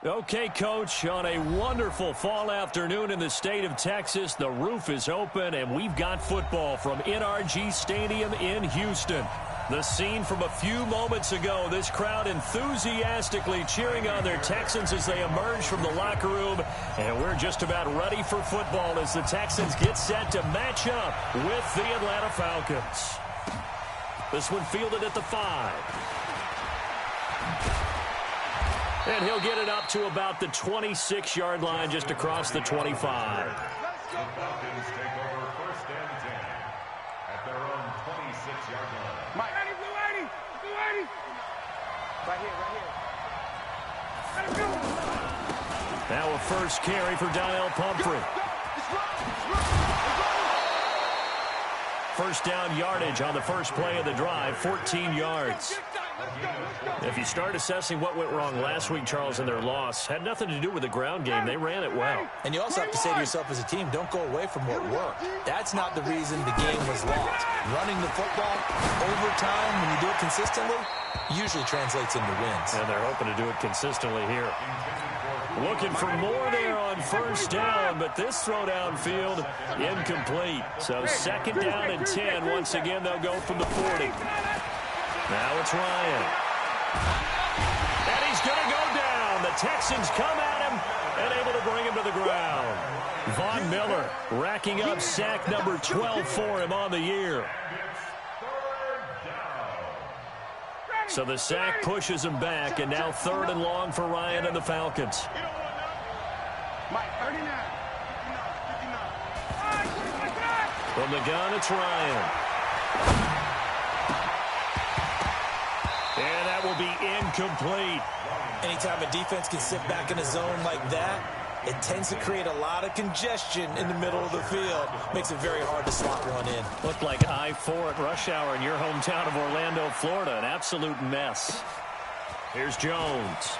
Okay, Coach, on a wonderful fall afternoon in the state of Texas, the roof is open, and we've got football from NRG Stadium in Houston. The scene from a few moments ago, this crowd enthusiastically cheering on their Texans as they emerge from the locker room, and we're just about ready for football as the Texans get set to match up with the Atlanta Falcons. This one fielded at the 5. And he'll get it up to about the 26-yard line just across the 25. The Falcons take over first and 10 at their own 26-yard line. Mike. Blue 80. Right here. Now a first carry for Donnell Pumphrey. First down yardage on the first play of the drive, 14 yards. If you start assessing what went wrong last week, Charles, in their loss, had nothing to do with the ground game. They ran it well. And you also have to say to yourself as a team, don't go away from what worked. That's not the reason the game was lost. Running the football over time, when you do it consistently, usually translates into wins. And they're hoping to do it consistently here. Looking for more there on first down, but this throw downfield incomplete. So second down and 10. Once again, they'll go from the 40. Now it's Ryan. And he's going to go down. The Texans come at him and able to bring him to the ground. Von Miller racking up sack number 12 for him on the year. So the sack pushes him back, and now 3rd and long for Ryan and the Falcons. From the gun, it's Ryan. And that will be incomplete. Anytime a defense can sit back in a zone like that, it tends to create a lot of congestion in the middle of the field. Makes it very hard to slot one in. Looked like I-4 at rush hour in your hometown of Orlando, Florida. An absolute mess. Here's Jones.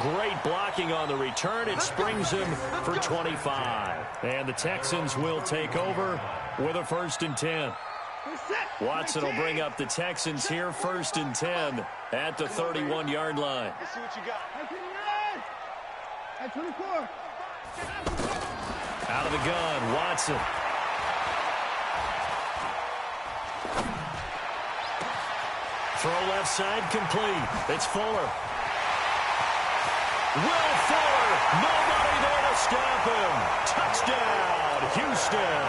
Great blocking on the return. It springs him for 25. And the Texans will take over with a 1st and 10. Watson will bring up the Texans here, 1st and 10 at the 31-yard line. Let's see what you got. At 24. Out of the gun, Watson. Throw left side complete. It's Fuller. Will Fuller. Nobody there to stop him. Touchdown, Houston.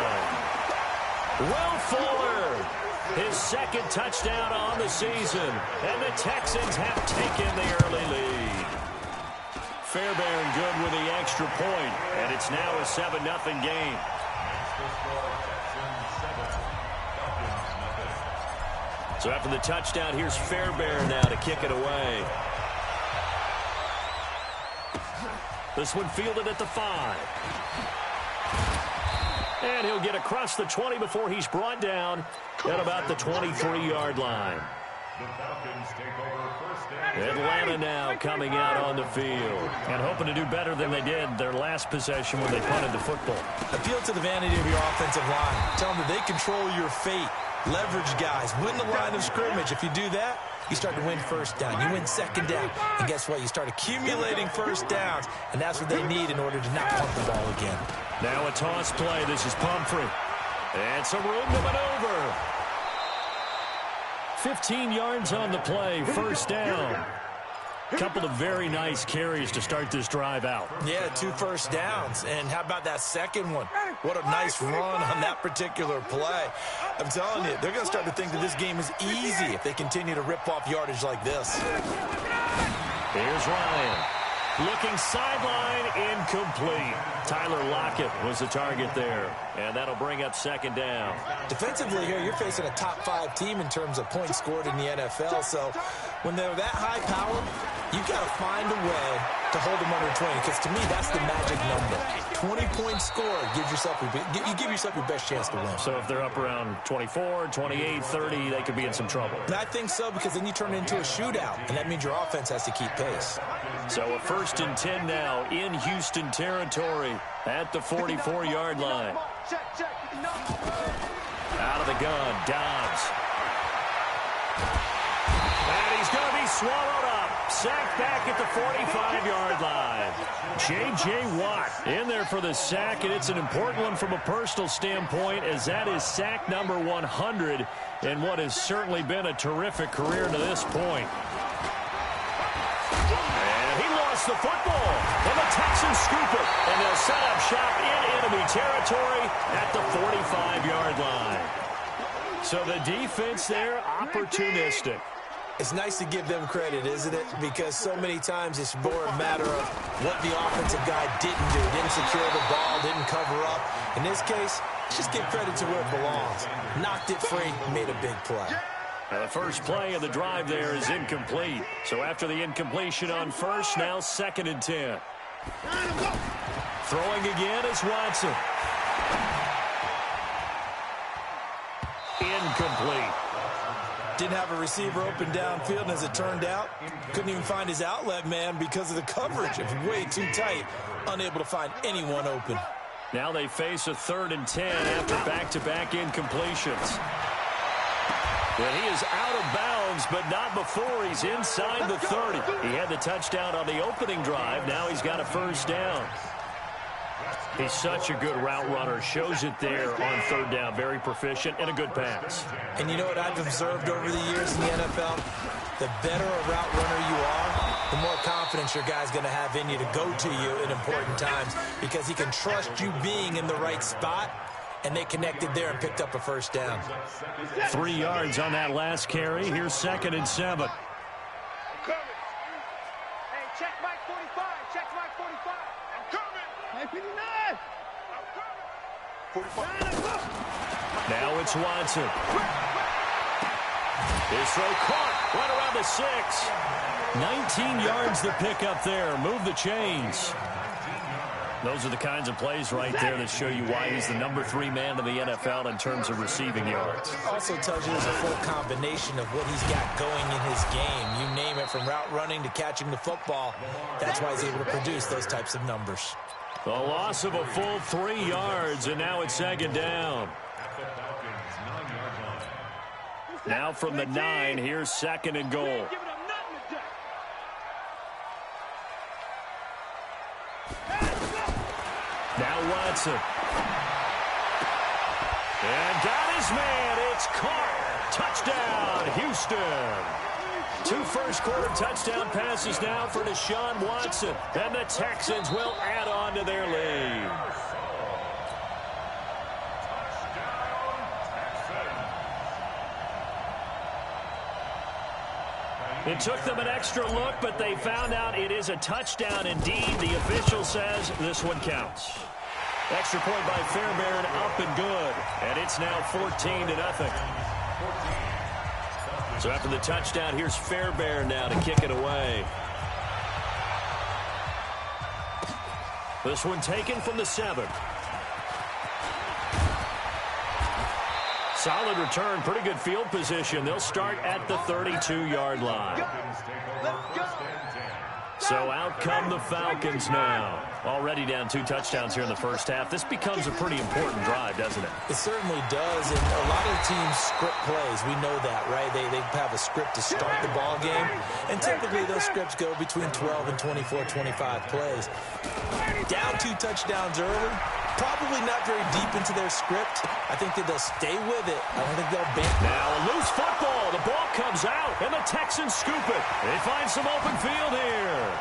Will Fuller, his 2nd touchdown on the season, and the Texans have taken the early lead. Fairbairn good with the extra point, and it's now a 7-0 game. So after the touchdown, here's Fairbairn now to kick it away. This one fielded at the 5. And he'll get across the 20 before he's brought down at about the 23-yard line. Atlanta now coming out on the field and hoping to do better than they did their last possession when they punted the football. Appeal to the vanity of your offensive line. Tell them that they control your fate. Leverage guys. Win the line of scrimmage. If you do that, you start to win first down. You win second down. And guess what? You start accumulating first downs. And that's what they need in order to not punt the ball again. Now a toss play. This is Pumphrey. And some room to maneuver. 15 yards on the play. First down. Couple of very nice carries to start this drive out. Yeah, 2 first downs. And how about that second one? What a nice run on that particular play. I'm telling you, they're going to start to think that this game is easy if they continue to rip off yardage like this. Here's Ryan. Looking sideline, incomplete. Tyler Lockett was the target there, and that'll bring up second down. Defensively here, you're facing a top-5 team in terms of points scored in the NFL, so when they're that high power, you've got to find a way to hold them under 20, because to me, that's the magic number. 20 points scored, you give yourself your best chance to win. So if they're up around 24, 28, 30, they could be in some trouble. And I think so, because then you turn it into a shootout, and that means your offense has to keep pace. So a 1st and 10 now in Houston territory at the 44-yard line. Out of the gun, Dobbs. And he's going swallowed up. Sacked back at the 45-yard line. J.J. Watt in there for the sack, and it's an important one from a personal standpoint, as that is sack number 100 in what has certainly been a terrific career to this point. And he lost the football, and the Texans scoop it, and they'll set up shop in enemy territory at the 45-yard line. So the defense there, opportunistic. It's nice to give them credit, isn't it? Because so many times it's more a matter of what the offensive guy didn't do. Didn't secure the ball, didn't cover up. In this case, let's just give credit to where it belongs. Knocked it free, made a big play. Now the first play of the drive there is incomplete. So after the incompletion on first, now 2nd and 10. Throwing again is Watson. Incomplete. Didn't have a receiver open downfield, and as it turned out, couldn't even find his outlet man because of the coverage. It was way too tight, unable to find anyone open. Now they face a 3rd and 10 after back-to-back incompletions. And he is out of bounds, but not before he's inside the 30. He had the touchdown on the opening drive. Now he's got a first down. He's such a good route runner. Shows it there on 3rd down. Very proficient and a good pass. And you know what I've observed over the years in the NFL? The better a route runner you are, the more confidence your guy's going to have in you to go to you in important times, because he can trust you being in the right spot, and they connected there and picked up a first down. 3 yards on that last carry. Here's 2nd and 7. Check Mike 45. Check Mike 45. I'm coming. Hey, 59. I'm coming. Now it's Watson. His throw caught right around the 6. 19 yards to pick up there. Move the chains. Those are the kinds of plays right there that show you why he's the number 3 man in the NFL in terms of receiving yards. Also tells you there's a full combination of what he's got going in his game. You name it, from route running to catching the football. That's why he's able to produce those types of numbers. The loss of a full 3 yards, and now it's 2nd down. Now from the 9, here's 2nd and goal. Now Watson. And got his man. It's caught. Touchdown, Houston. 2 first-quarter touchdown passes now for Deshaun Watson. And the Texans will add on to their lead. It took them an extra look, but they found out it is a touchdown indeed. The official says this one counts. Extra point by Fairbairn, up and good. And it's now 14-0. So after the touchdown, here's Fairbairn now to kick it away. This one taken from the 7. Solid return, pretty good field position. They'll start at the 32-yard line. So out come the Falcons now. Already down 2 touchdowns here in the first half. This becomes a pretty important drive, doesn't it? It certainly does, and a lot of teams script plays. We know that, right? They have a script to start the ball game, and typically those scripts go between 12 and 24, 25 plays. Down 2 touchdowns early, probably not very deep into their script. I think that they'll stay with it. I don't think they'll bend. Now a loose football. The ball comes out, and the Texans scoop it. They find some open field here.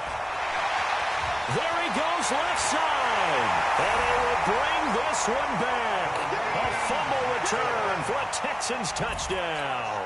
There he goes, left side. And they will bring this one back. A fumble return for a Texans touchdown.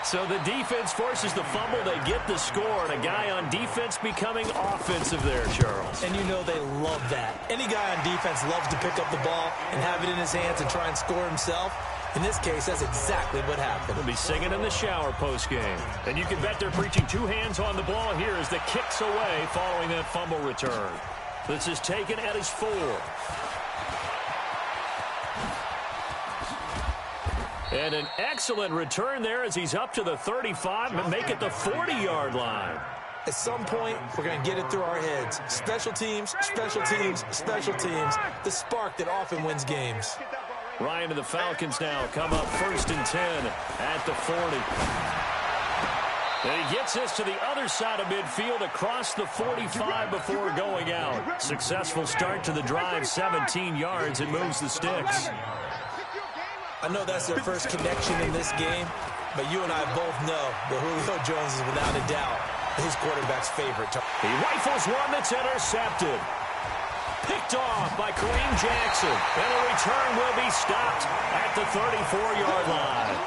So the defense forces the fumble. They get the score, and a guy on defense becoming offensive there, Charles. And you know they love that. Any guy on defense loves to pick up the ball and have it in his hands and try and score himself. In this case, that's exactly what happened. We'll be singing in the shower postgame. And you can bet they're preaching 2 hands on the ball here as the kick's away following that fumble return. This is taken at his 4. And an excellent return there as he's up to the 35 and make it the 40-yard line. At some point, we're going to get it through our heads. Special teams, special teams, special teams. The spark that often wins games. Ryan and the Falcons now come up 1st and 10 at the 40. And he gets this to the other side of midfield across the 45 before going out. Successful start to the drive, 17 yards, and moves the sticks. I know that's their first connection in this game, but you and I both know that Julio Jones is without a doubt his quarterback's favorite. He rifles one that's intercepted. Picked off by Kareem Jackson. And the return will be stopped at the 34-yard line.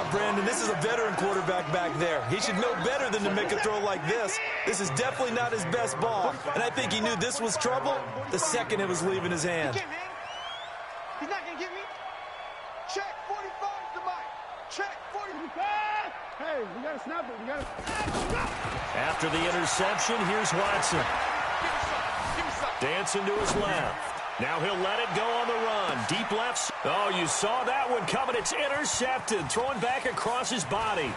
Brandon, this is a veteran quarterback back there. He should know better than to make a throw like this. This is definitely not his best ball. And I think he knew this was trouble the second it was leaving his hand. He's not going to get me. Check 45 to Mike. Check 45. Hey, we got to snap it. We got to. After the interception, here's Watson. Dancing to his left. Now he'll let it go on the run. Deep left. Oh, you saw that one coming. It's intercepted. Throwing back across his body.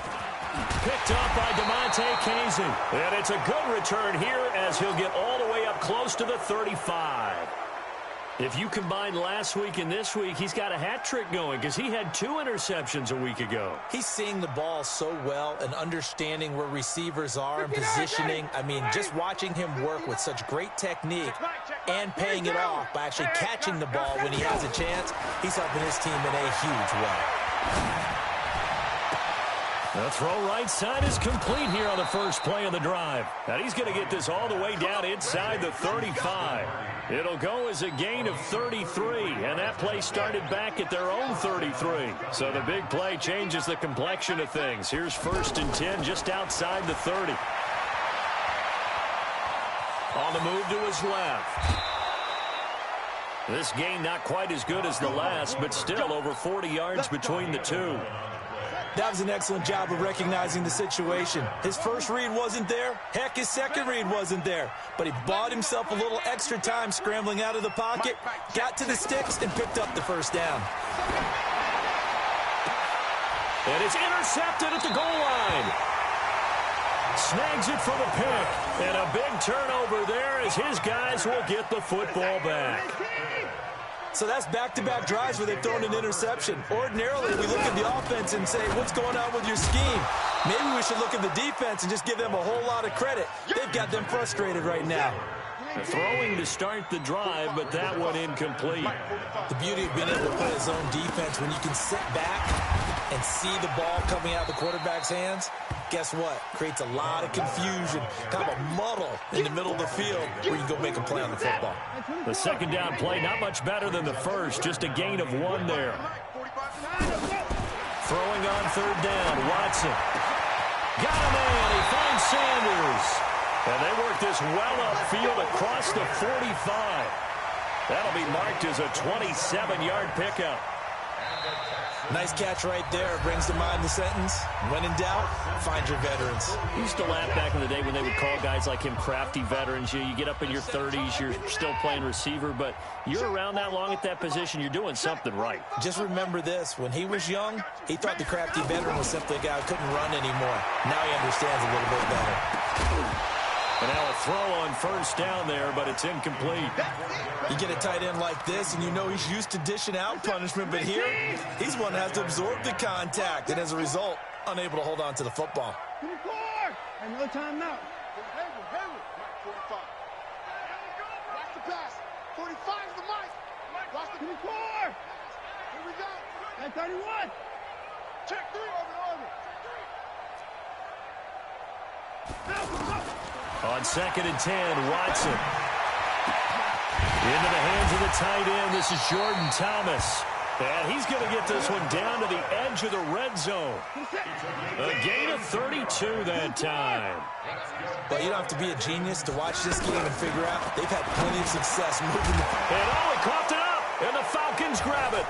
Picked up by DeMonte Casey. And it's a good return here as he'll get all the way up close to the 35. If you combine last week and this week, he's got a hat trick going because he had 2 interceptions a week ago. He's seeing the ball so well and understanding where receivers are and positioning. I mean, just watching him work with such great technique and paying it off by actually catching the ball when he has a chance, he's helping his team in a huge way. The throw right side is complete here on the first play of the drive. And he's going to get this all the way down inside the 35. It'll go as a gain of 33, and that play started back at their own 33. So the big play changes the complexion of things. Here's 1st and 10 just outside the 30. On the move to his left. This gain not quite as good as the last, but still over 40 yards between the two. That was an excellent job of recognizing the situation. His first read wasn't there. Heck, his second read wasn't there. But he bought himself a little extra time scrambling out of the pocket, got to the sticks, and picked up the first down. And it's intercepted at the goal line. Snags it for the pick. And a big turnover there as his guys will get the football back. So that's back-to-back drives where they've thrown an interception. Ordinarily, we look at the offense and say, what's going on with your scheme? Maybe we should look at the defense and just give them a whole lot of credit. They've got them frustrated right now. Throwing to start the drive, but that one incomplete. The beauty of being able to play his own defense, when you can sit back and see the ball coming out of the quarterback's hands, guess what? Creates a lot of confusion, kind of a muddle in the middle of the field where you can go make a play on the football. The second down play, not much better than the first, just a gain of 1 there. Throwing on 3rd down, Watson. Got him in, he finds Sanders. And they work this well upfield across the 45. That'll be marked as a 27-yard pickup. Nice catch right there. Brings to mind the sentence, when in doubt, find your veterans. We used to laugh back in the day when they would call guys like him crafty veterans. You get up in your 30s, you're still playing receiver, but you're around that long at that position, you're doing something right. Just remember this. When he was young, he thought the crafty veteran was simply a guy who couldn't run anymore. Now he understands a little bit better. And now a throw on 1st down there, but it's incomplete. You get a tight end like this, and you know he's used to dishing out punishment, but here, he's one that has to absorb the contact, and as a result, unable to hold on to the football. And no timeout. Watch the pass. 45 is the mic. Watch the 24. Here we go. And 31. Check 3 over. On 2nd and 10, Watson. Into the hands of the tight end. This is Jordan Thomas. And he's going to get this one down to the edge of the red zone. A gain of 32 that time. But you don't have to be a genius to watch this game and figure out they've had plenty of success moving the ball. And oh, he coughed it up, and the Falcons grab it.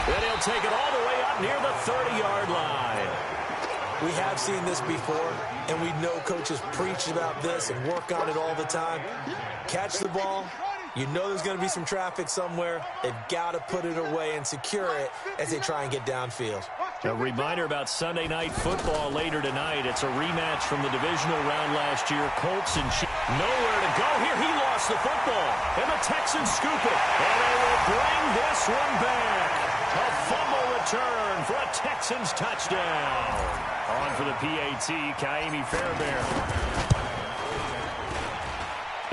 And he'll take it all the way up near the 30-yard line. We have seen this before, and we know coaches preach about this and work on it all the time. Catch the ball. You know there's going to be some traffic somewhere. They've got to put it away and secure it as they try and get downfield. A reminder about Sunday Night Football later tonight. It's a rematch from the divisional round last year. Colts and Chiefs. Nowhere to go here. He lost the football. And the Texans scoop it. And they will bring this one back. A fumble return for a Texans touchdown. On for the PAT, Kaimi Fairbairn.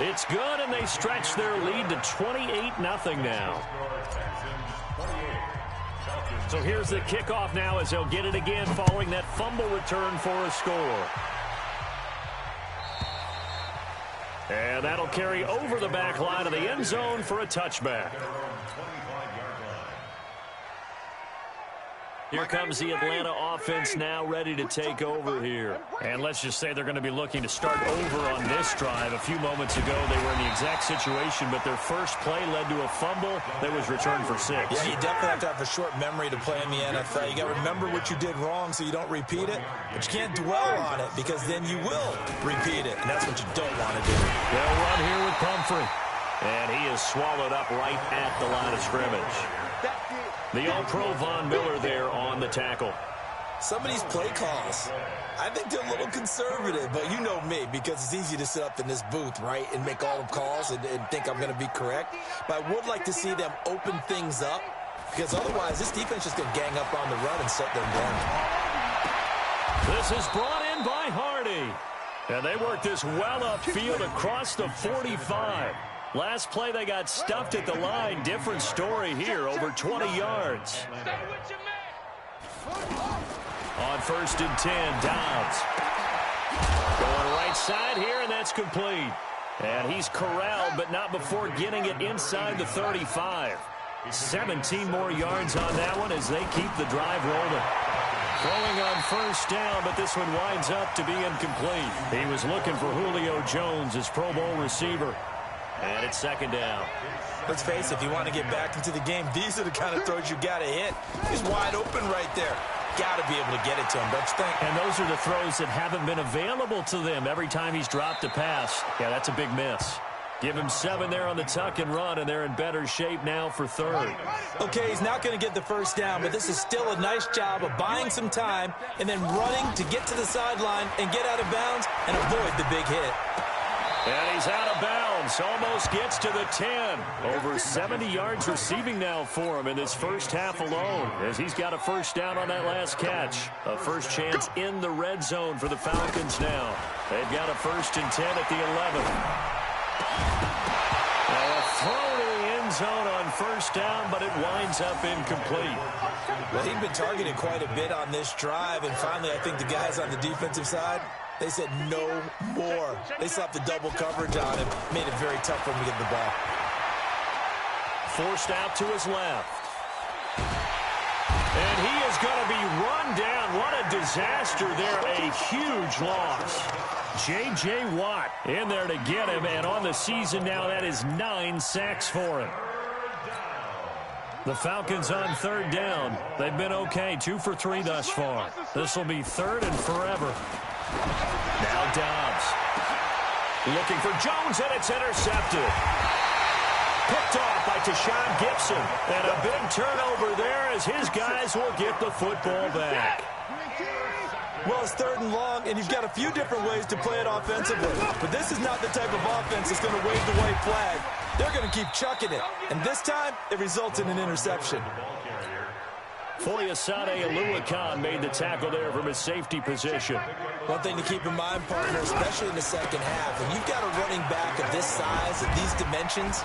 It's good, and they stretch their lead to 28-0 now. So here's the kickoff now as they'll get it again following that fumble return for a score. And that'll carry over the back line of the end zone for a touchback. Here comes the Atlanta offense now ready to take over here. And let's just say they're going to be looking to start over on this drive. A few moments ago, they were in the exact situation, but their first play led to a fumble that was returned for 6. Yeah, you definitely have to have a short memory to play in the NFL. You got to remember what you did wrong so you don't repeat it, but you can't dwell on it because then you will repeat it, and that's what you don't want to do. They'll run here with Pumphrey, and he is swallowed up right at the line of scrimmage. The All-Pro Von Miller there on the tackle. Some of these play calls, I think they're a little conservative, but you know me, because it's easy to sit up in this booth, right, and make all the calls and think I'm going to be correct. But I would like to see them open things up, because otherwise this defense is going to gang up on the run and shut them down. This is brought in by Hardy. And they work this well upfield across the 45. Last play, they got stuffed at the line. Different story here, over 20 yards. On 1st and 10, Dobbs. Going right side here, and that's complete. And he's corralled, but not before getting it inside the 35. 17 more yards on that one as they keep the drive rolling. Throwing on 1st down, but this one winds up to be incomplete. He was looking for Julio Jones, his Pro Bowl receiver. And it's 2nd down. Let's face it, if you want to get back into the game, these are the kind of throws you got to hit. He's wide open right there. Got to be able to get it to him, don't you think? And those are the throws that haven't been available to them every time he's dropped a pass. Yeah, that's a big miss. Give him 7 there on the tuck and run, and they're in better shape now for 3rd. Okay, he's not going to get the 1st down, but this is still a nice job of buying some time and then running to get to the sideline and get out of bounds and avoid the big hit. And he's out of bounds. Almost gets to the 10. Over 70 yards receiving now for him in this first half alone, as he's got a 1st down on that last catch. A first chance in the red zone for the Falcons now. They've got a 1st and 10 at the 11. A throw to the end zone on 1st down, but it winds up incomplete. Well, he'd been targeted quite a bit on this drive, and finally I think the guys on the defensive side, they said no more. They slapped the double coverage on him, made it very tough for him to get the ball. Forced out to his left. And he is going to be run down. What a disaster there. A huge loss. J.J. Watt in there to get him, and on the season now, that is 9 sacks for him. The Falcons on 3rd down. They've been okay, 2 for 3 thus far. This will be 3rd and forever. Now Dobbs. Looking for Jones, and it's intercepted. Picked off by Tashawn Gibson. And a big turnover there as his guys will get the football back. Well, it's 3rd and long, and you've got a few different ways to play it offensively. But this is not the type of offense that's going to wave the white flag. They're going to keep chucking it. And this time, it results in an interception. Foyesade Aluakan made the tackle there from his safety position. One thing to keep in mind, partner, especially in the second half, when you've got a running back of this size, of these dimensions,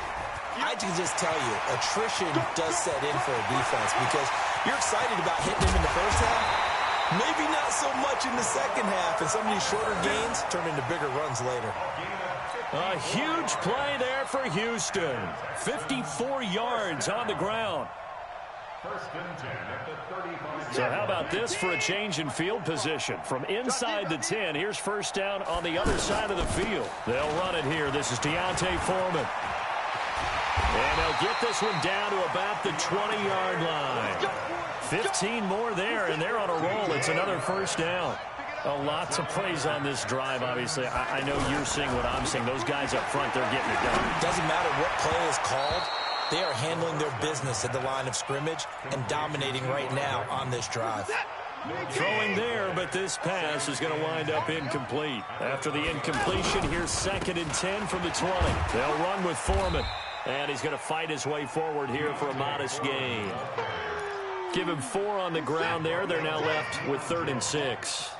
I can just tell you, attrition does set in for a defense because you're excited about hitting him in the first half. Maybe not so much in the second half, and some of these shorter gains turn into bigger runs later. A huge play there for Houston. 54 yards on the ground. So how about this for a change in field position? From inside the 10, here's 1st down on the other side of the field. They'll run it here. This is Deontay Foreman. And they'll get this one down to about the 20-yard line. 15 more there, and they're on a roll. It's another 1st down. Lots of plays on this drive, obviously. I know you're seeing what I'm seeing. Those guys up front, they're getting it done. Doesn't matter what play is called. They are handling their business at the line of scrimmage and dominating right now on this drive. Throwing there, but this pass is going to wind up incomplete. After the incompletion, here's 2nd and 10 from the 20. They'll run with Foreman. And he's going to fight his way forward here for a modest gain. Give him 4 on the ground there. They're now left with 3rd and 6.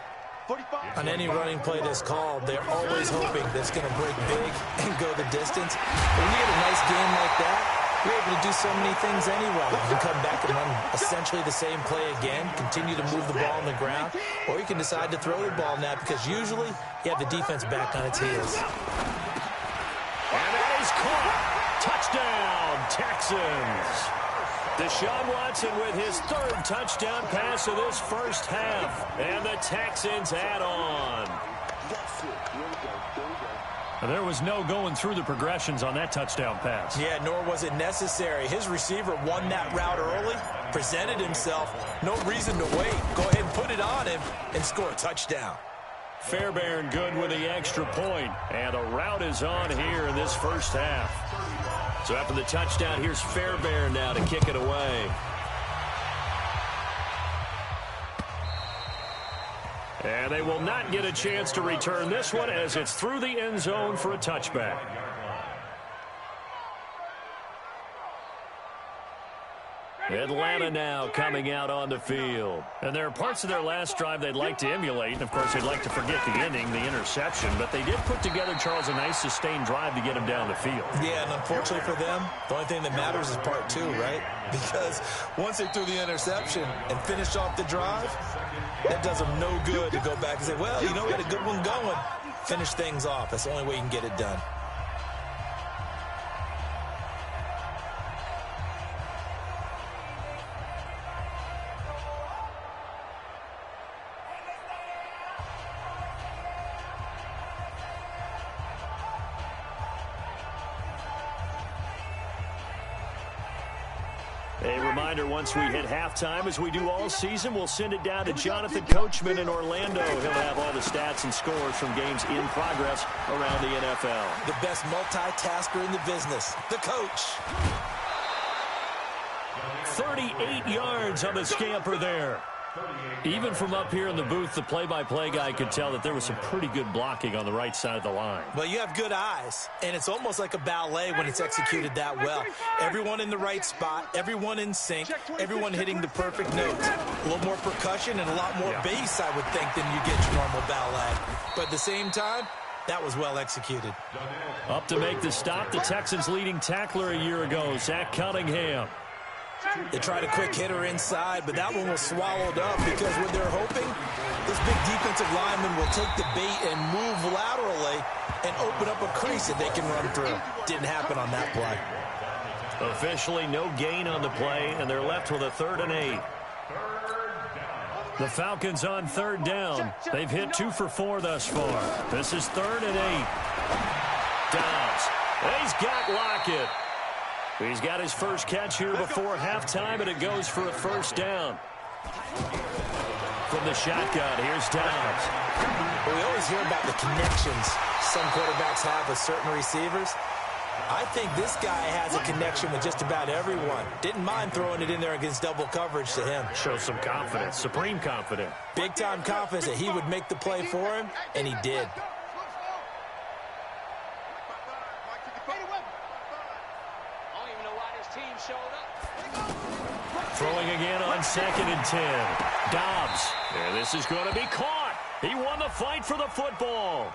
On any running play that's called, they're always hoping that it's going to break big and go the distance. But when you get a nice game like that, you're able to do so many things anyway. You can come back and run essentially the same play again, continue to move the ball on the ground, or you can decide to throw the ball now because usually you have the defense back on its heels. And that is caught. Touchdown, Texans. Deshaun Watson with his 3rd touchdown pass of this first half. And the Texans add on. There was no going through the progressions on that touchdown pass. Yeah, nor was it necessary. His receiver won that route early, presented himself. No reason to wait. Go ahead and put it on him and score a touchdown. Fairbairn good with the extra point. And a route is on here in this first half. So after the touchdown, here's Fairbairn now to kick it away. And they will not get a chance to return this one as it's through the end zone for a touchback. Atlanta now coming out on the field. And there are parts of their last drive they'd like to emulate. And, of course, they'd like to forget the ending, the interception. But they did put together, Charles, a nice sustained drive to get them down the field. Yeah, and unfortunately for them, the only thing that matters is part 2, right? Because once they threw the interception and finished off the drive, that does them no good to go back and say, well, you know, we had a good one going. Finish things off. That's the only way you can get it done. A reminder, once we hit halftime, as we do all season, we'll send it down to Jonathan Coachman in Orlando. He'll have all the stats and scores from games in progress around the NFL. The best multitasker in the business, the coach. 38 yards on the scamper there. Even from up here in the booth, the play-by-play guy could tell that there was some pretty good blocking on the right side of the line. Well, you have good eyes, and it's almost like a ballet when it's executed that well. Everyone in the right spot, everyone in sync, everyone hitting the perfect notes. A little more percussion and a lot more bass, I would think, than you get your normal ballet. But at the same time, that was well executed. Up to make the stop, the Texans' leading tackler a year ago, Zach Cunningham. They tried a quick hitter inside, but that one was swallowed up because what they're hoping, this big defensive lineman will take the bait and move laterally and open up a crease that they can run through. Didn't happen on that play. Officially no gain on the play, and they're left with a 3rd and 8. The Falcons on 3rd down. They've hit 2 for 4 thus far. This is 3rd and 8. Dobbs. He's got Lockett. He's got his first catch here before halftime, and it goes for a 1st down. From the shotgun, here's Dobbs. We always hear about the connections some quarterbacks have with certain receivers. I think this guy has a connection with just about everyone. Didn't mind throwing it in there against double coverage to him. Shows some confidence, supreme confidence. Big-time confidence that he would make the play for him, and he did. Throwing again on 2nd and 10. Dobbs. And this is going to be caught. He won the fight for the football.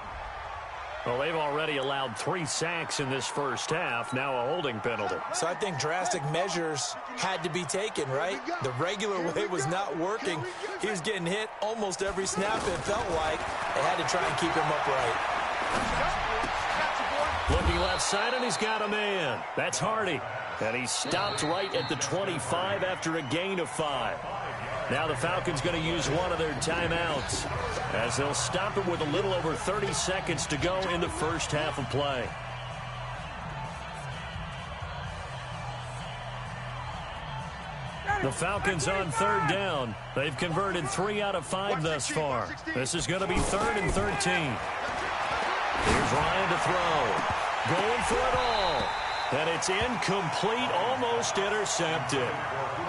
Well, they've already allowed 3 sacks in this first half. Now a holding penalty. So I think drastic measures had to be taken, right? The regular way was not working. He was getting hit almost every snap, it felt like. They had to try and keep him upright. Looking left side, and he's got a man. That's Hardy. And he stopped right at the 25 after a gain of 5. Now the Falcons going to use one of their timeouts as they'll stop it with a little over 30 seconds to go in the first half of play. The Falcons on 3rd down. They've converted 3 out of 5 thus far. This is going to be 3rd and 13. Here's Ryan to throw. Going for it all. And it's incomplete, almost intercepted.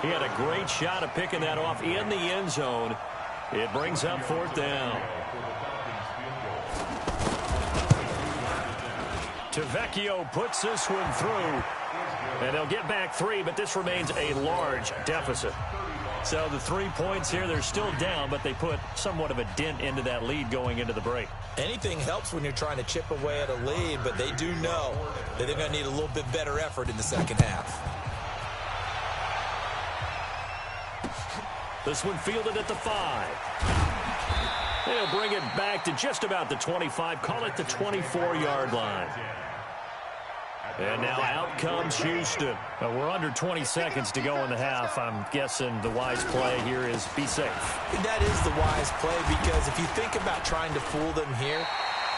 He had a great shot at picking that off in the end zone. It brings up 4th down. Tavecchio puts this one through. And they'll get back 3, but this remains a large deficit. So the 3 points here, they're still down, but they put somewhat of a dent into that lead going into the break. Anything helps when you're trying to chip away at a lead, but they do know that they're going to need a little bit better effort in the second half. This one fielded at the 5. They'll bring it back to just about the 25. Call it the 24-yard line. And now out comes Houston. We're under 20 seconds to go in the half. I'm guessing the wise play here is be safe. That is the wise play, because if you think about trying to fool them here,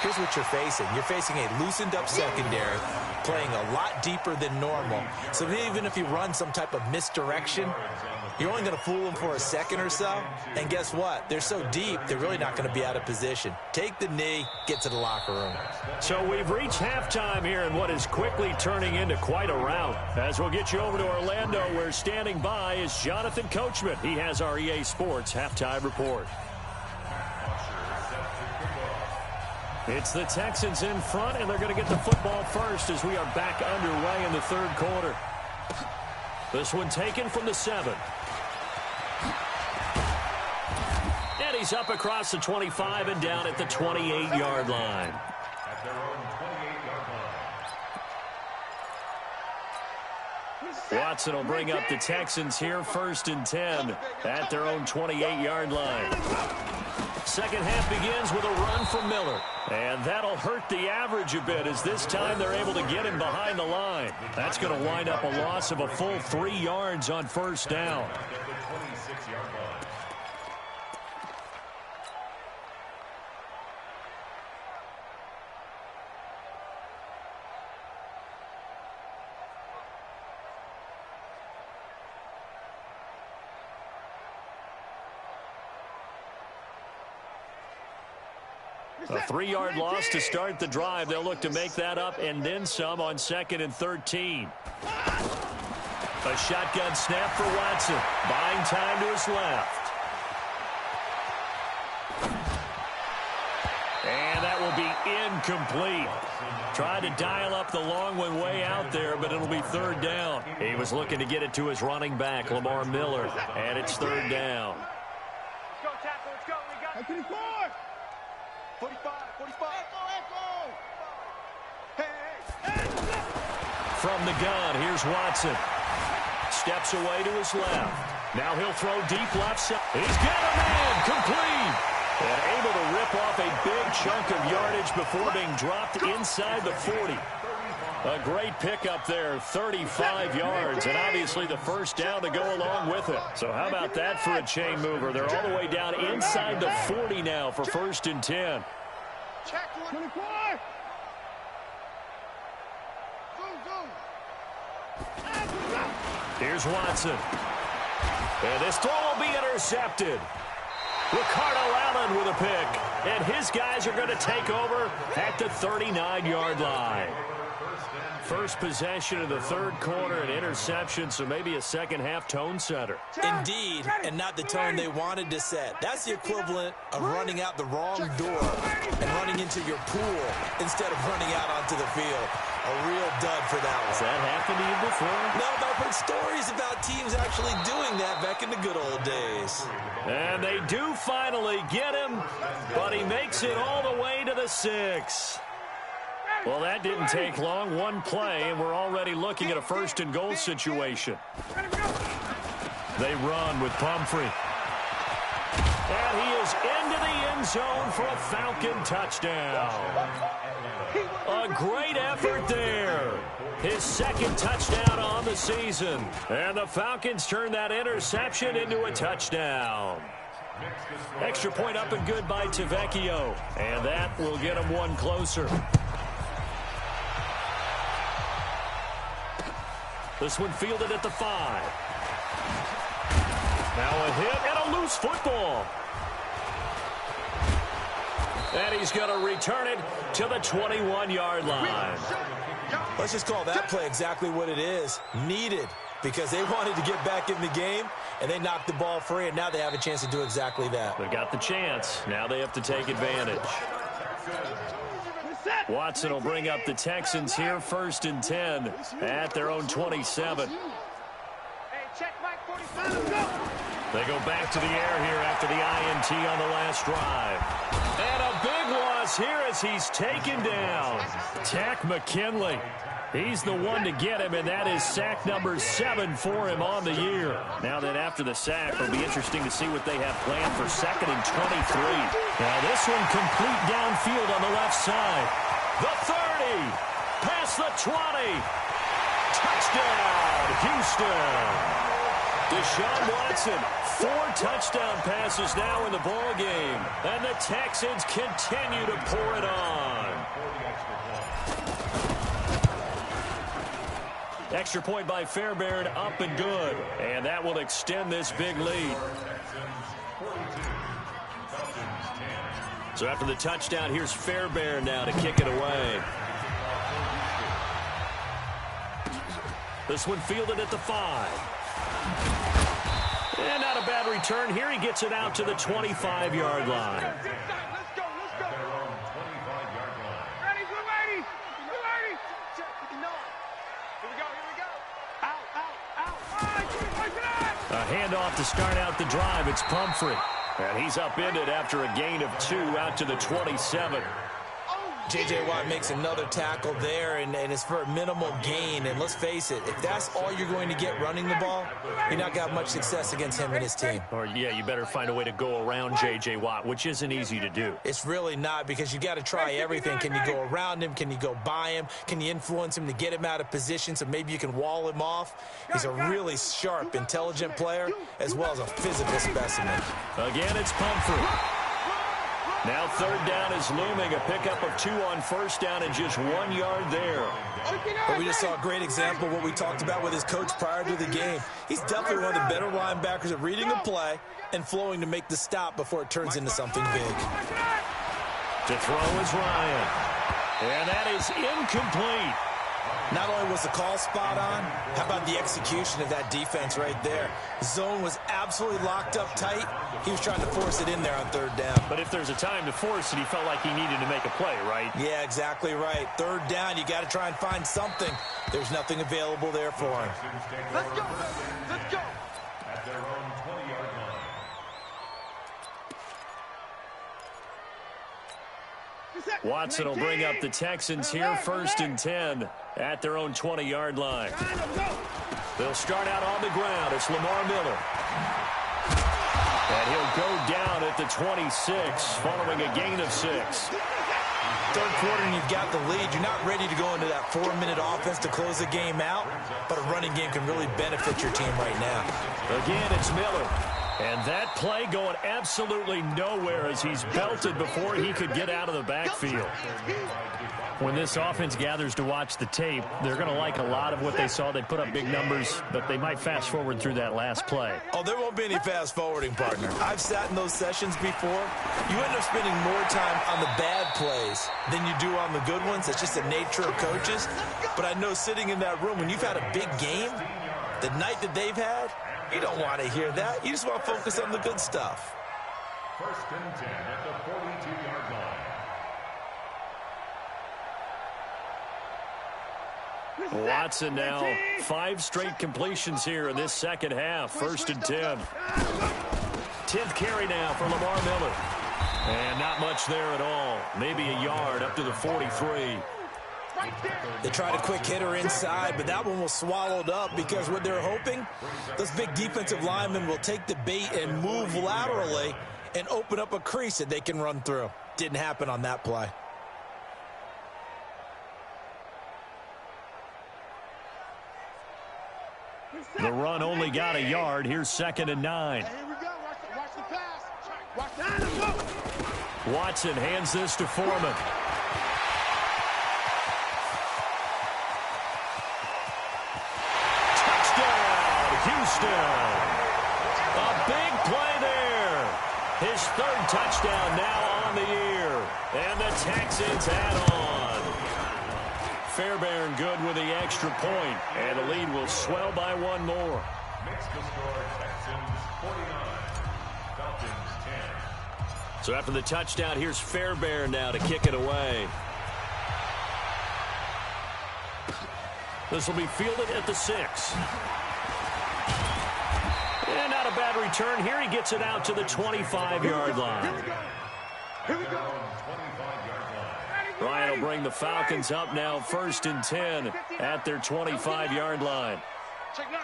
here's what you're facing. You're facing a loosened up secondary, playing a lot deeper than normal. So even if you run some type of misdirection, you're only going to fool them for a second or so. And guess what? They're so deep, they're really not going to be out of position. Take the knee, get to the locker room. So we've reached halftime here in what is quickly turning into quite a rout. As we'll get you over to Orlando, where standing by is Jonathan Coachman. He has our EA Sports halftime report. It's the Texans in front, and they're going to get the football first as we are back underway in the third quarter. This one taken from the 7. And he's up across the 25 and down at the 28-yard line. At their own 28-yard line. Watson will bring up the Texans here, 1st and 10 at their own 28-yard line. Second half begins with a run from Miller. And that'll hurt the average a bit, as this time they're able to get him behind the line. That's going to wind up a loss of a full 3 yards on 1st down. A 3-yard loss to start the drive. They'll look to make that up and then some on 2nd and 13. A shotgun snap for Watson. Buying time to his left. And that will be incomplete. Tried to dial up the long one way out there, but it'll be 3rd down. He was looking to get it to his running back, Lamar Miller, and it's 3rd down. Let's go, tackle. Let's go. We got it. 24. 45. Echo. Hey. From the gun, here's Watson. Steps away to his left. Now he'll throw deep left side. He's got a man complete. And able to rip off a big chunk of yardage before being dropped inside the 40. A great pickup there, 35 yards, and obviously the 1st down to go along with it. So how about that for a chain mover? They're all the way down inside the 40 now for 1st and 10. Check 24. Here's Watson. And this throw will be intercepted. Ricardo Allen with a pick. And his guys are going to take over at the 39-yard line. First possession of the 3rd quarter, an interception, so maybe a second-half tone setter. Indeed, and not the tone they wanted to set. That's the equivalent of running out the wrong door and running into your pool instead of running out onto the field. A real dud for that one. Has that happened to you before? No, but I've heard stories about teams actually doing that back in the good old days. And they do finally get him, but he makes it all the way to the 6. Well, that didn't take long. One play, and we're already looking at a 1st and goal situation. They run with Pumphrey. And he is into the end zone for a Falcon touchdown. A great effort there. His 2nd touchdown on the season. And the Falcons turn that interception into a touchdown. Extra point up and good by Tavecchio. And that will get him one closer. This one fielded at the 5. Now a hit and a loose football. And he's going to return it to the 21-yard line. Let's just call that play exactly what it is. Needed, because they wanted to get back in the game, and they knocked the ball free, and now they have a chance to do exactly that. They've got the chance. Now they have to take advantage. Watson will bring up the Texans here, 1st and 10 at their own 27. Hey, check Mike 45. Let's go. They go back to the air here after the INT on the last drive. And a big loss here as he's taken down. Tack McKinley. He's the one to get him, and that is sack number 7 for him on the year. Now that after the sack, it'll be interesting to see what they have planned for 2nd and 23. Now this one complete downfield on the left side. The 30, past the 20. Touchdown, Houston. Deshaun Watson, 4 touchdown passes now in the ball game, and the Texans continue to pour it on. Extra point by Fairbairn, up and good, and that will extend this big lead. So after the touchdown, here's Fairbairn now to kick it away. This one fielded at the 5. And not a bad return here. He gets it out to the 25-yard line. Let's go. Ready, blue lady. Check, here we go. Out. A handoff to start out the drive. It's Pumphrey. And he's upended after a gain of 2 out to the 27. J.J. Watt makes another tackle there, and it's for a minimal gain. And let's face it, if that's all you're going to get running the ball, you're not got much success against him and his team. Or, yeah, you better find a way to go around J.J. Watt, which isn't easy to do. It's really not, because you got to try everything. Can you go around him? Can you go by him? Can you influence him to get him out of position so maybe you can wall him off? He's a really sharp, intelligent player, as well as a physical specimen. Again, it's Pumphrey. Now 3rd down is looming. A pickup of 2 on 1st down and just 1 yard there. But we just saw a great example of what we talked about with his coach prior to the game. He's definitely one of the better linebackers at reading a play and flowing to make the stop before it turns into something big. To throw is Ryan. And that is incomplete. Not only was the call spot on, how about the execution of that defense right there? Zone was absolutely locked up tight. He was trying to force it in there on 3rd down. But if there's a time to force it, he felt like he needed to make a play, right? Yeah, exactly right. 3rd down, you got to try and find something. There's nothing available there for him. Let's go. At their own 20-yard line. Watson will bring up the Texans here 1st and 10 at their own 20-yard line. They'll start out on the ground. It's Lamar Miller. And he'll go down at the 26 following a gain of 6. 3rd quarter and you've got the lead. You're not ready to go into that 4-minute offense to close the game out, but a running game can really benefit your team right now. Again, it's Miller. And that play going absolutely nowhere as he's belted before he could get out of the backfield. When this offense gathers to watch the tape, they're going to like a lot of what they saw. They put up big numbers, but they might fast forward through that last play. Oh, there won't be any fast forwarding, partner. I've sat in those sessions before. You end up spending more time on the bad plays than you do on the good ones. It's just the nature of coaches. But I know sitting in that room, when you've had a big game, the night that they've had, you don't want to hear that. You just want to focus on the good stuff. 1st and 10 at the 42-yard line. Watson now 5 straight completions here in this second half. 1st and 10. 10th carry now for Lamar Miller. And not much there at all. Maybe a yard up to the 43. They tried a quick hitter inside, but that one was swallowed up because what they're hoping, those big defensive linemen will take the bait and move laterally and open up a crease that they can run through. Didn't happen on that play. The run only got a yard. Here's 2nd and 9. Here we go. Watch the pass. Watch that. Watson hands this to Foreman. Houston. A big play there. His 3rd touchdown now on the year. And the Texans add on. Fairbairn good with the extra point. And the lead will swell by 1 more. Makes the score Texans 49, Falcons 10. So after the touchdown, here's Fairbairn now to kick it away. This will be fielded at the 6. And not a a bad return here. He gets it out to the 25-yard line. Here we go. Ryan will bring the Falcons up now 1st and 10 at their 25-yard line. Check nine.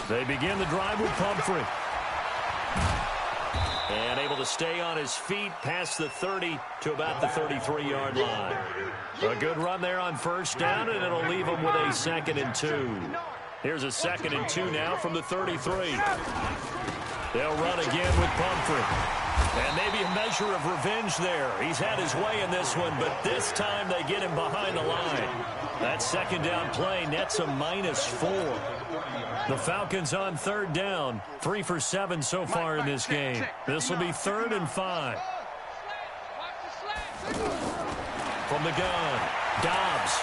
They begin the drive with Pumphrey. And able to stay on his feet past the 30 to about the 33-yard line. A good run there on 1st down, and it'll leave them with a 2nd and 2. Here's a 2nd and 2 now from the 33. They'll run again with Pumphrey. And maybe a measure of revenge there. He's had his way in this one, but this time they get him behind the line. That 2nd down play nets a -4. The Falcons on 3rd down. 3 for 7 so far in this game. This will be 3rd and 5. From the gun, Dobbs.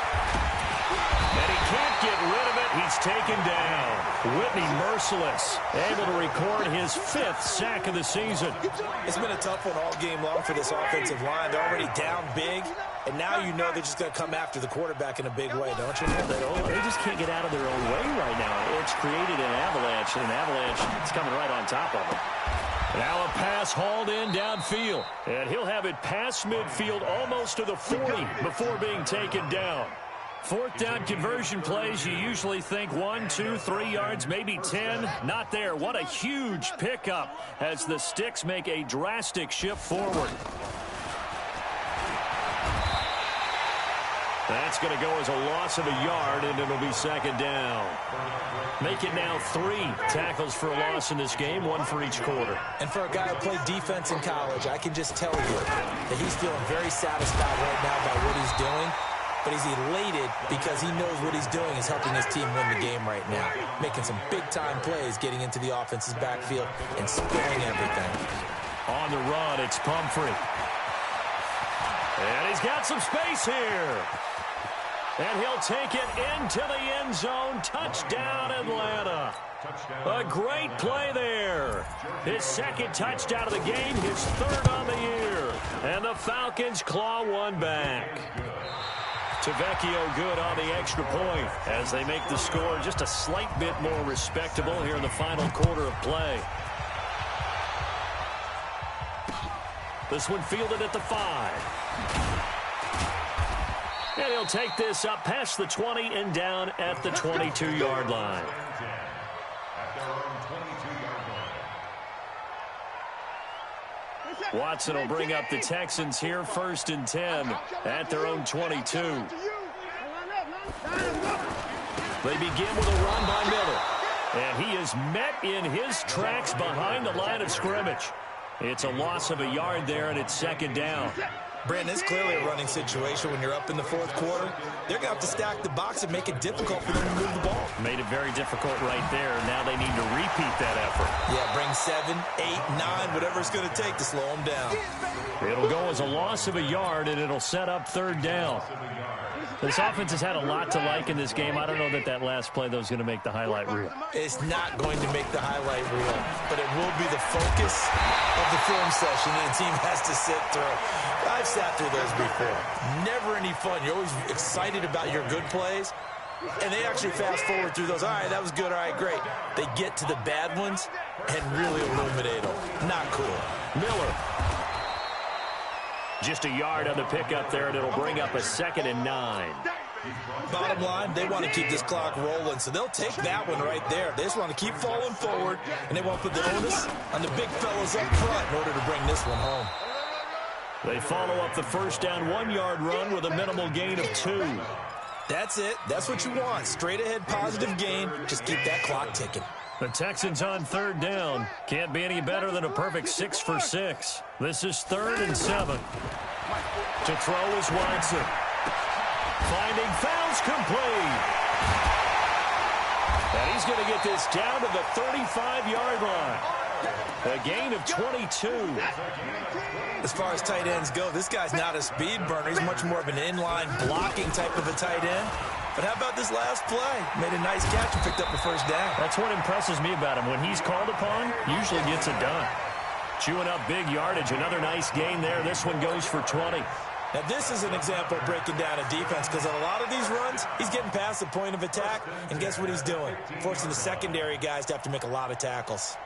And he can't get rid of it. He's taken down. Whitney merciless, able to record his 5th sack of the season. It's been a tough one all game long for this offensive line. They're already down big, and now you know they're just going to come after the quarterback in a big way, don't you? They just can't get out of their own way right now. It's created an avalanche, and an avalanche is coming right on top of them. Now a pass hauled in downfield, and he'll have it past midfield almost to the 40 before being taken down. 4th down conversion plays, you usually think 1, 2, 3 yards, maybe 10. Not there. What a huge pickup as the Sticks make a drastic shift forward. That's going to go as a loss of a yard, and it'll be 2nd down. Make it now 3 tackles for a loss in this game, 1 for each quarter. And for a guy who played defense in college, I can just tell you that he's feeling very satisfied right now by what he's doing. But he's elated because he knows what he's doing is helping his team win the game right now. Making some big-time plays, getting into the offense's backfield and spilling everything. On the run, it's Pumphrey. And he's got some space here. And he'll take it into the end zone. Touchdown, Atlanta. A great play there. His 2nd touchdown of the game, his 3rd on the year. And the Falcons claw one back. Tavecchio good on the extra point as they make the score just a slight bit more respectable here in the final quarter of play. This one fielded at the 5. And he'll take this up past the 20 and down at the 22-yard line. Watson will bring up the Texans here, 1st and 10 at their own 22. They begin with a run by Miller. And he is met in his tracks behind the line of scrimmage. It's a loss of a yard there, and it's 2nd down. Brandon, it's clearly a running situation when you're up in the 4th quarter. They're going to have to stack the box and make it difficult for them to move the ball. Made it very difficult right there. Now they need to repeat that effort. Yeah, bring 7, 8, 9, whatever it's going to take to slow them down. It'll go as a loss of a yard, and it'll set up 3rd down. This offense has had a lot to like in this game. I don't know that that last play, though, is going to make the highlight reel. It's not going to make the highlight reel, but it will be the focus of the film session that the team has to sit through. I've sat through those before. Never any fun. You're always excited about your good plays, and they actually fast forward through those. All right, that was good. All right, great. They get to the bad ones and really illuminate them. Not cool. Miller. Just a yard on the pickup there, and it'll bring up a 2nd and 9. Bottom line, they want to keep this clock rolling, so they'll take that one right there. They just want to keep falling forward, and they want to put the onus on the big fellas up front in order to bring this one home. They follow up the 1st down 1-yard run with a minimal gain of 2. That's it. That's what you want. Straight ahead positive gain. Just keep that clock ticking. The Texans on 3rd down. Can't be any better than a perfect 6 for 6. This is 3rd and 7. To throw is Watson. Finding fouls complete. And he's going to get this down to the 35-yard line. A gain of 22. As far as tight ends go, this guy's not a speed burner. He's much more of an inline blocking type of a tight end. But how about this last play? Made a nice catch and picked up a 1st down. That's what impresses me about him. When he's called upon, usually gets it done. Chewing up big yardage. Another nice gain there. This one goes for 20. Now, this is an example of breaking down a defense because on a lot of these runs, he's getting past the point of attack, and guess what he's doing? Forcing the secondary guys to have to make a lot of tackles.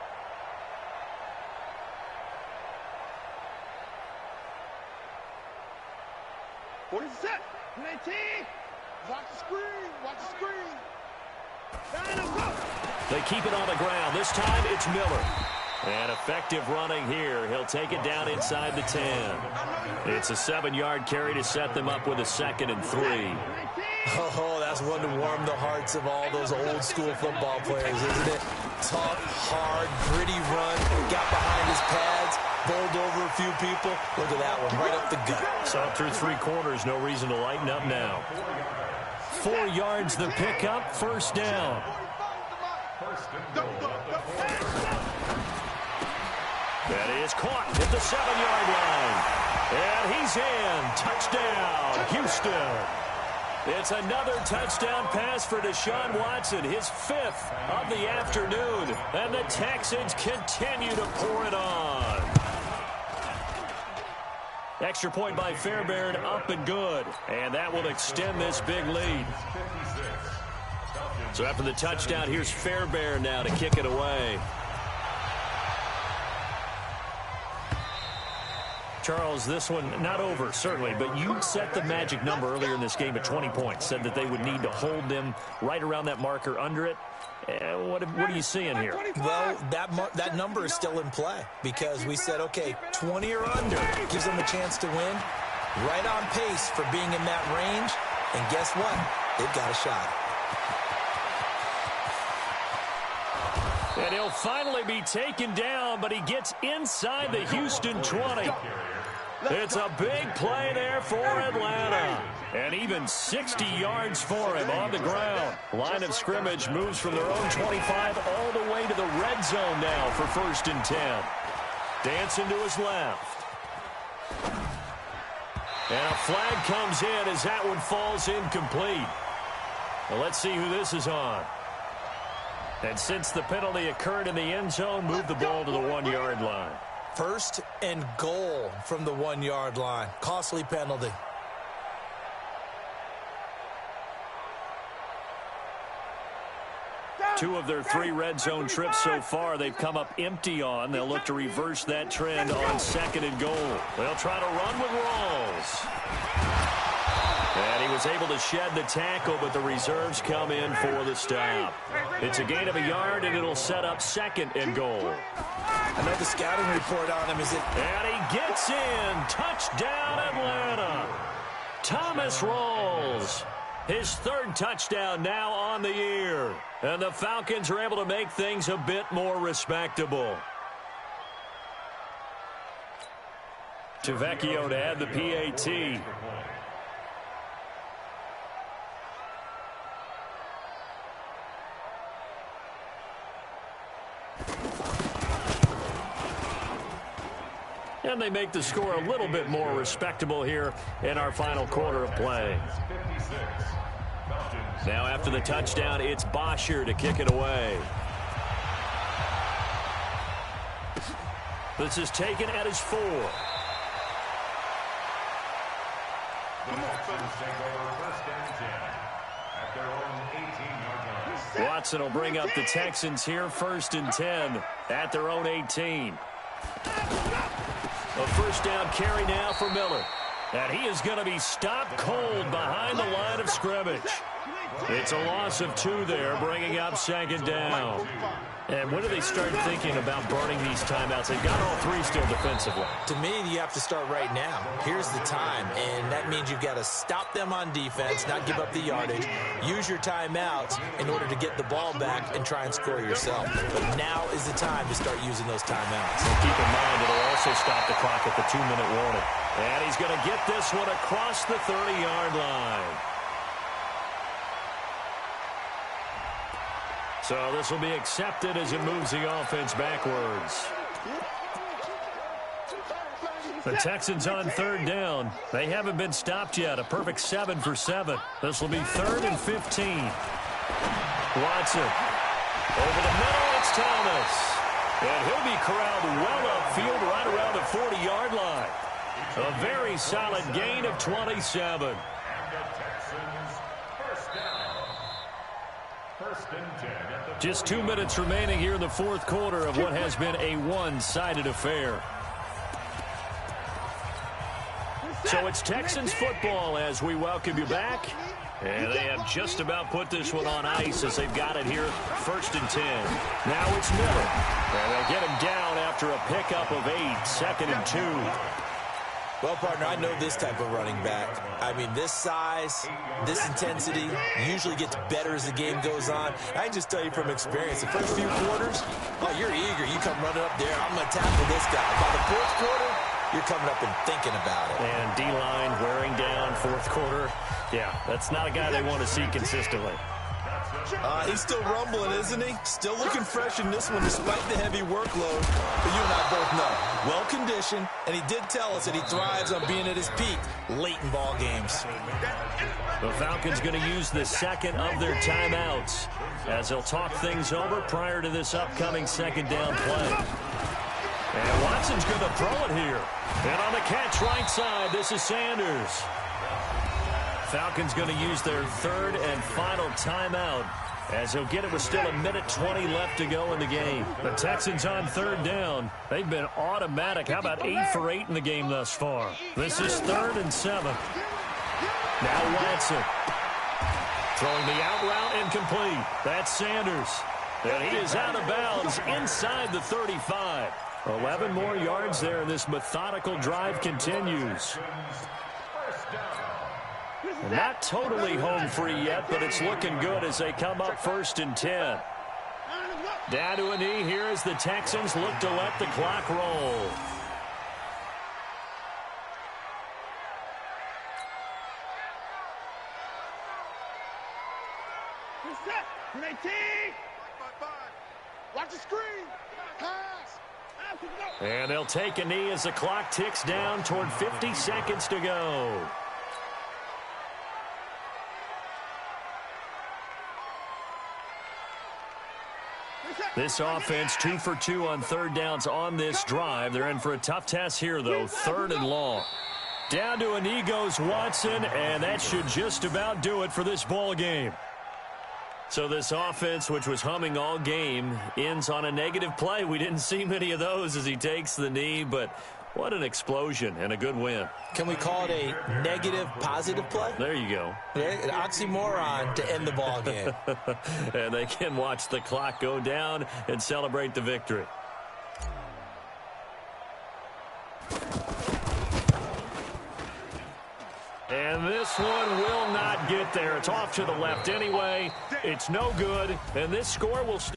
What is that? 19. Watch the screen. Watch the screen. They keep it on the ground. This time it's Miller. And effective running here. He'll take it down inside the 10. It's a 7-yard carry to set them up with a 2nd and 3. Oh, that's one to warm the hearts of all those old school football players, isn't it? Tough, hard, gritty run. Got behind his pads. Bowled over a few people. Look at that one, right up the gut. So through 3 quarters, no reason to lighten up now. 4 yards the pickup, first down. That is caught at the 7-yard line. And he's in. Touchdown, Houston. It's another touchdown pass for Deshaun Watson, his 5th of the afternoon. And the Texans continue to pour it on. Extra point by Fairbairn, up and good. And that will extend this big lead. So after the touchdown, here's Fairbairn now to kick it away. Charles, this one not over, certainly, but you set the magic number earlier in this game at 20 points. Said that they would need to hold them right around that marker under it. What are you seeing here? Well, that number is still in play because we said, okay, 20 or under gives them a chance to win. Right on pace for being in that range. And guess what? They've got a shot. And he'll finally be taken down, but he gets inside the Houston 20. It's a big play there for Atlanta. And even 60 yards for him on the ground. Line of scrimmage moves from their own 25 all the way to the red zone now for 1st and 10. Dancing to his left. And a flag comes in as that one falls incomplete. Well, let's see who this is on. And since the penalty occurred in the end zone, move the ball to the 1-yard line. 1st and goal from the 1-yard line. Costly penalty. Two of their 3 red zone trips so far, they've come up empty on. They'll look to reverse that trend on 2nd and goal. They'll try to run with Rawls. And he was able to shed the tackle, but the reserves come in for the stop. It's a gain of a yard, and it'll set up 2nd and goal. I know the scouting report on him is it. And he gets in. Touchdown, Atlanta. Thomas Rawls. His 3rd touchdown now on the year. And the Falcons are able to make things a bit more respectable. Tavecchio to add the PAT. And they make the score a little bit more respectable here in our final quarter of play. Now after the touchdown, it's Bosher to kick it away. This is taken at his 4. Watson will bring up the Texans here, 1st and 10 at their own 18. A 1st down carry now for Miller. And he is going to be stopped cold behind the line of scrimmage. It's a loss of 2 there, bringing up 2nd down. And when do they start thinking about burning these timeouts? They've got all 3 still defensively. To me, you have to start right now. Here's the time, and that means you've got to stop them on defense, not give up the yardage. Use your timeouts in order to get the ball back and try and score yourself. But now is the time to start using those timeouts. And keep in mind, it'll also stop the clock at the 2-minute warning. And he's going to get this one across the 30-yard line. So this will be accepted as it moves the offense backwards. The Texans on 3rd down. They haven't been stopped yet. A perfect 7 for 7. This will be 3rd and 15. Watson. Over the middle, it's Thomas. And he'll be corralled well upfield right around the 40-yard line. A very solid gain of 27. And the Texans first down. First and 10 at the Just 2 minutes remaining here in the fourth quarter of what has been a one-sided affair. So it's Texans football as we welcome you back. And they have just about put this one on ice as they've got it here, first and 10. Now it's Miller. And they'll get him down after a pickup of 8, second and 2. Well, partner, I know this type of running back. I mean, this size, this intensity usually gets better as the game goes on. I can just tell you from experience, the first few quarters, well, you're eager. You come running up there, I'm going to tackle this guy. By the fourth quarter, you're coming up and thinking about it. And D-line wearing down fourth quarter. Yeah, that's not a guy they want to see consistently. He's still rumbling, isn't he? Still looking fresh in this one despite the heavy workload. But you and I both know, well-conditioned, and he did tell us that he thrives on being at his peak late in ball games. The Falcons going to use the second of their timeouts as they'll talk things over prior to this upcoming second down play. And Watson's going to throw it here. And on the catch right side, this is Sanders. Falcons going to use their third and final timeout as he'll get it with still 1:20 left to go in the game. The Texans on third down. They've been automatic. How about 8 for 8 in the game thus far? This is 3rd and 7. Now Watson. Throwing the out route incomplete. That's Sanders. And he is out of bounds inside the 35. 11 more yards there, and this methodical drive continues. Not totally home free yet, but it's looking good as they come up 1st and 10. Down to a knee here as the Texans look to let the clock roll. Watch the screen. Pass. And they'll take a knee as the clock ticks down toward 50 seconds to go. This offense 2 for 2 on third downs on this drive. They're in for a tough test here, though. 3rd and long. Down to a knee goes Watson, and that should just about do it for this ball game. So this offense, which was humming all game, ends on a negative play. We didn't see many of those as he takes the knee, but what an explosion and a good win. Can we call it a negative positive play? There you go. An oxymoron to end the ball game. And they can watch the clock go down and celebrate the victory. And this one will not get there. It's off to the left anyway. It's no good. And this score will stay.